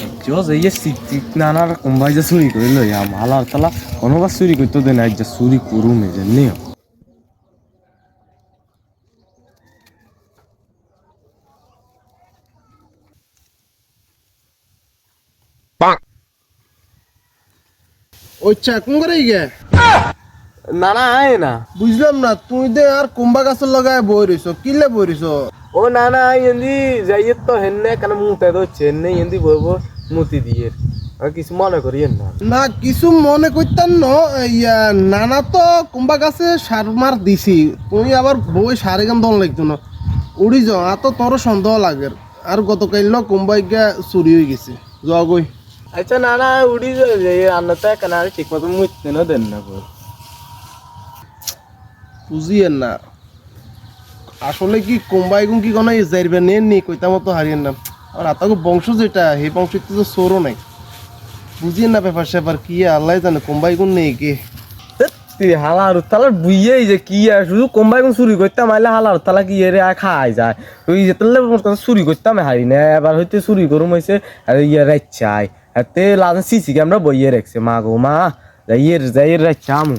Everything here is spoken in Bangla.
Yo sei nanar kumbai ja suri korilo ya mala tala konoba suri korto de na ja suri koru me jenne ওচ্ছা কোন করে গে না না আয় না বুঝলাম না তুই দে আর কুম্বা গাছের লগায় বই রইছো কিলে বই রইছো ও না না এন্দি যাইয়ে তো হেন্নে কানে মুতে দো চেন্নে এন্দি বইবো মুতি দিয়ে আর কিছু মনে করিয়েন না না কিছু মনে করতেন না ইয়া নানা তো কুম্বা গাছে সার মার দিছি তুই আবার বই সারে গান দন লাগতো না উড়ি যাও আর তো তোর সন্দেহ লাগে আর গতকাল কুম্বাই গা চুরি হয়ে গেছে জগই আচ্ছা না না উড়ি যাই আন্নাতে কানে আর ঠিক মতো মুততে না দেন না বল বুঝিয়েন না আসলে কি কুম্বাই গুন কি কোনো যাইবে নেননি কইতা মতো হারিয়েন না আর আতাকে বংশ যেটা সেই বংশ তো চোরও নাই বুঝিয়েন না ব্যাপার স্যাপার কি আল্লাহ জানে কুম্বাই গুন নেই কি তুই হালার তালার বুইয়েই যে কি আর শুধু কোম্বাই কোন চুরি করতাম আইলে হালার তালা কি এর খাই যায় তুই যেতেলে চুরি করতাম হারি না এবার হইতে চুরি করুম হয়েছে আর ইয়ে রাইচাই হাতে লাদা সিসি ক্যামেরা বইয়ে রাখছে মা গো মা যাইয়ের যাইয়ের রাইচামু